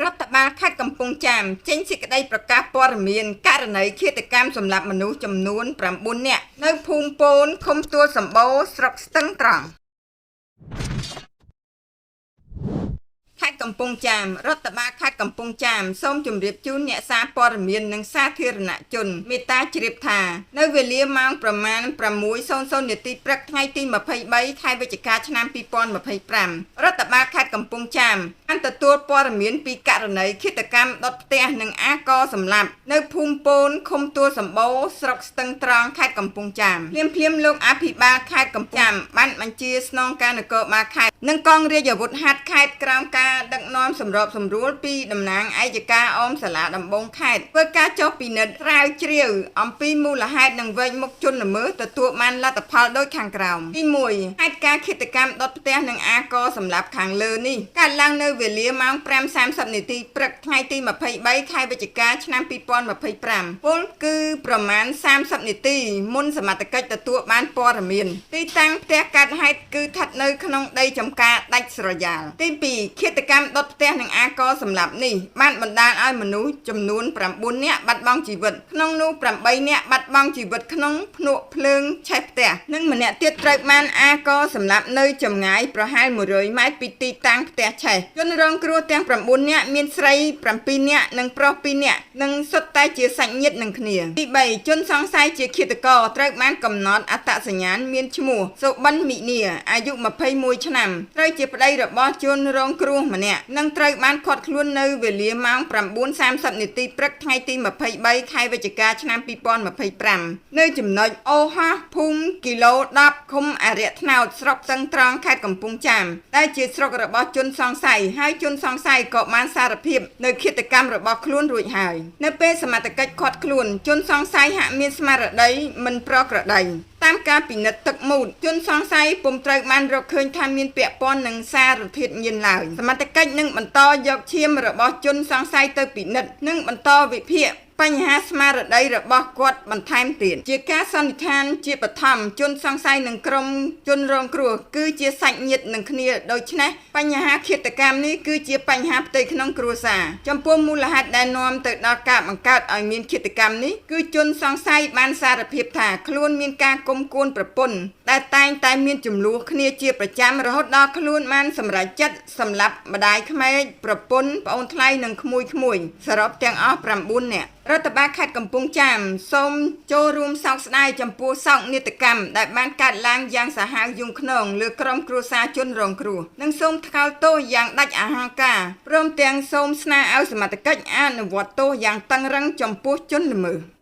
រដ្ឋបាលខេត្តកំពង់ចាមចេញសេចក្តីប្រកាសព័ត៌មានករណីឃាតកម្មសម្លាប់មនុស្សចំនួន9នាក់នៅភូមិពូនឃុំទួលសម្បូរស្រុកស្ទឹងត្រង់ខេត្តកំពង់ចាមរដ្ឋបាលខេត្តកំពង់ចាមសូមជម្រាបជូនអ្នកសារព័ត៌មាននិងសាធារណជនមេត្តាជ្រាបថានៅវេលាម៉ោងប្រមាណ 6:00 នាទីព្រឹកថ្ងៃទី23ខែវិច្ឆិកាឆ្នាំ2025រដ្ឋបាលខេត្តកំពង់ចាមបានទទួលព័ត៌មានពីករណីឃាតកម្មដុតផ្ទះនិងអាកសម្លាប់នៅភូមិពូនឃុំទួលសម្បូរស្រុកស្ទឹងត្រង់ខេត្តកំពង់ចាមភ្លាមលោកអភិបាលខេត្តកំពង់ចាមបានបញ្ជាស្នងការនគរបាលខេត្តនិងកងរាជអាវុធហត្ថខេត្តក្រោមការដឹកនាំសម្របសម្រួលពីតំណាងឯកការអមសាលាដំបងខេត្តធ្វើការចុះពិនិត្យស្រាវជ្រាវអំពីមូលហេតុនិងវែងមុខជនល្មើសទទួលបានលទ្ធផលដូចខាងក្រោមទី1ហេតុការឃាតកម្មដុតផ្ទះនិងអាកសម្លាប់ខាងលើនេះកើតឡើងនៅវេលាម៉ោង 5:30 នាទីព្រឹកថ្ងៃទី23ខែវិច្ឆិកាឆ្នាំ2025ពលគឺប្រមាណ30នាទីមុនសមត្ថកិច្ចទទួលបានព័ត៌មានទីតាំងផ្ទះកើតហេតុគឺស្ថិតនៅក្នុងដីចម្ការដាច់ស្រយាលទី2ឃាតកម្មដុតផ្ទះនិងអាកសម្លាប់នេះបានបណ្ដាលឲ្យមនុស្សចំនួន9នាក់បាត់បង់ជីវិតក្នុងនោះ8នាក់បាត់បង់ជីវិតក្នុងភ្នក់ភ្លើងឆេះផ្ទះនិងម្នាក់ទៀតត្រូវបានអាកសម្លាប់នៅចម្ងាយប្រហែល100ម៉ែត្រពីទីតាំងផ្ទះឆេះជនរងគ្រោះទាំង9នាក់មានស្រី7នាក់និងប្រុស2នាក់និងសុទ្ធតែជាសាច់ញាតិនឹងគ្នាទី3ជនសង្ស័យជាឃាតករត្រូវបានកំណត់អត្តសញ្ញាណមានឈ្មោះសុបិនមិនីអាយុ21ឆ្នាំត្រូវជាប្តីរបស់ជនរងគ្រោះម្នាក់និងត្រូវបានឃាត់ខ្លួននៅវេលាម៉ោង 9:30 នាទីព្រឹកថ្ងៃទី23ខែវិច្ឆិកាឆ្នាំ2025នៅចំណុចអូហាភូមិគីឡូ10ឃុំអរិយថ្នោតស្រុកស្ទឹងត្រង់ខេត្តកំពង់ចាមដែលជាស្រុករបស់ជនសង្ស័យហើយជនសង្ស័យក៏បានសារភាពនៅឃាតកម្មរបស់ខ្លួនរួចហើយនៅពេលសមត្ថកិច្ចឃាត់ខ្លួនជនសង្ស័យហាក់មានស្មារតីមិនប្រក្រតីតាមការពិនិត្យទឹកមូតជនសង្ស័យពុំត្រូវបានរកឃើញថាមានពាក់ព័ន្ធនឹងសារធាតុញៀនឡើយសមត្ថកិច្ចនឹងបន្តយកឈាមរបស់ជនសង្ស័យទៅពិនិត្យនិងបន្តវិភាគបញ្ហាស្មារតីរបស់គាត់បន្ថែមទៀតជាការសន្និដ្ឋានជាបឋមជនសង្ស័យនឹងក្រុមជនរងគ្រោះគឺជាសាច់ញាតិនឹងគ្នាដូច្នេះបញ្ហាឃាតកម្មនេះគឺជាបញ្ហាផ្ទៃក្នុងគ្រួសារចំពោះមូលហេតុដែលនាំទៅដល់ការបង្កើតឲ្យមានឃាតកម្មនេះគឺជនសង្ស័យបានសារភាពថាខ្លួនមានការគុំគួនប្រពន្ធដែលតែងតែមានចំនួនគ្នាជាប្រចាំរហូតដល់ខ្លួនបានសម្រេចចិត្តសម្លាប់ម្ដាយក្មេកប្រពន្ធប្អូនថ្លៃនិងក្មួយសរុបទាំងអស់9នាក់រដ្ឋបាលខេត្តកំពង់ចាមសូមចូលរួមសោកស្ដាយចំពោះសោកនាដកម្មដែលបានកើតឡើងយ៉ាងសាហាវយង់ឃ្នងលើក្រុមគ្រួសារជនរងគ្រោះនិងសូមថ្កោលទោសយ៉ាងដាច់អហង្ការព្រមទាំងសូមស្នើឲ្យសមត្ថកិច្ចអនុវត្តទោសយ៉ាងតឹងរ៉ឹងចំពោះជនល្មើស